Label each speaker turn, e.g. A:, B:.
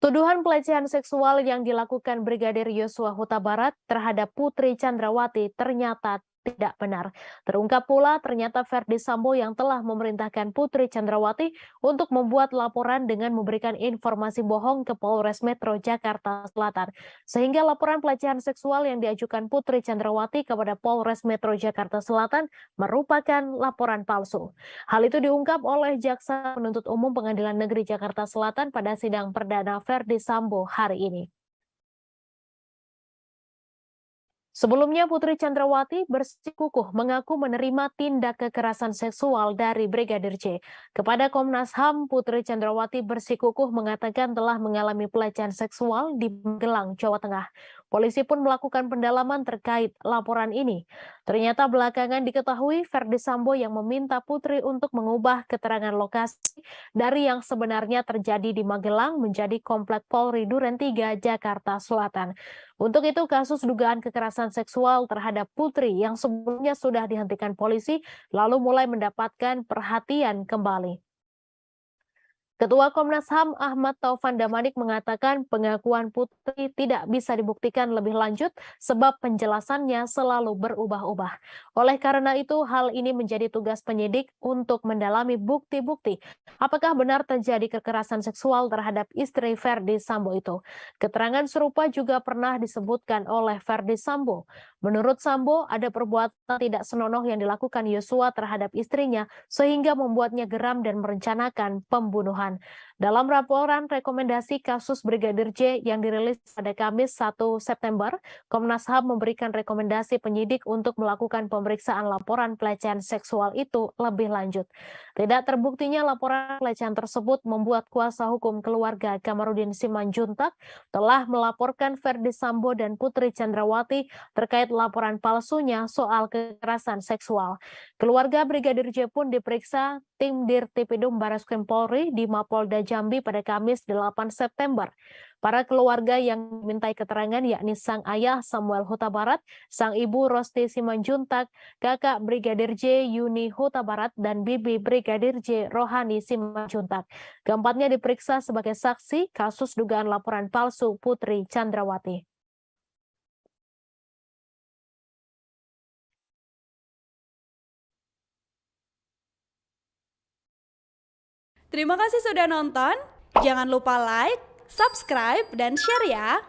A: Tuduhan pelecehan seksual yang dilakukan Brigadir Yosua Huta Barat terhadap Putri Chandrawati ternyata tidak benar. Terungkap pula ternyata Verdi Sambo yang telah memerintahkan Putri Chandrawati untuk membuat laporan dengan memberikan informasi bohong ke Polres Metro Jakarta Selatan. Sehingga laporan pelecehan seksual yang diajukan Putri Chandrawati kepada Polres Metro Jakarta Selatan merupakan laporan palsu. Hal itu diungkap oleh Jaksa Penuntut Umum Pengadilan Negeri Jakarta Selatan pada sidang perdana Verdi Sambo hari ini. Sebelumnya Putri Chandrawati bersikukuh mengaku menerima tindak kekerasan seksual dari Brigadir J. Kepada Komnas HAM, Putri Chandrawati bersikukuh mengatakan telah mengalami pelecehan seksual di Magelang, Jawa Tengah. Polisi pun melakukan pendalaman terkait laporan ini. Ternyata belakangan diketahui Verdi Sambo yang meminta Putri untuk mengubah keterangan lokasi dari yang sebenarnya terjadi di Magelang menjadi Komplek Polri Duren 3, Jakarta Selatan. Untuk itu, kasus dugaan kekerasan seksual terhadap Putri yang sebelumnya sudah dihentikan polisi, lalu mulai mendapatkan perhatian kembali. Ketua Komnas HAM Ahmad Taufan Damanik mengatakan pengakuan Putri tidak bisa dibuktikan lebih lanjut sebab penjelasannya selalu berubah-ubah. Oleh karena itu, hal ini menjadi tugas penyidik untuk mendalami bukti-bukti apakah benar terjadi kekerasan seksual terhadap istri Verdi Sambo itu. Keterangan serupa juga pernah disebutkan oleh Verdi Sambo. Menurut Sambo, ada perbuatan tidak senonoh yang dilakukan Yosua terhadap istrinya sehingga membuatnya geram dan merencanakan pembunuhan. Dalam laporan rekomendasi kasus Brigadir J yang dirilis pada Kamis 1 September, Komnas HAM memberikan rekomendasi penyidik untuk melakukan pemeriksaan laporan pelecehan seksual itu lebih lanjut. Tidak terbuktinya laporan pelecehan tersebut membuat kuasa hukum keluarga Kamarudin Simanjuntak telah melaporkan Verdi Sambo dan Putri Chandrawati terkait laporan palsunya soal kekerasan seksual. Keluarga Brigadir J pun diperiksa tim Dirtipidum Barreskrim Polri di Mapolda Jambi pada Kamis 8 September. Para keluarga yang dimintai keterangan yakni sang ayah Samuel Huta Barat, sang ibu Rosti Simanjuntak, kakak Brigadir J Yuni Huta Barat, dan bibi Brigadir J Rohani Simanjuntak. Keempatnya diperiksa sebagai saksi kasus dugaan laporan palsu Putri Chandrawati.
B: Terima kasih sudah nonton. Jangan lupa like, subscribe, dan share ya.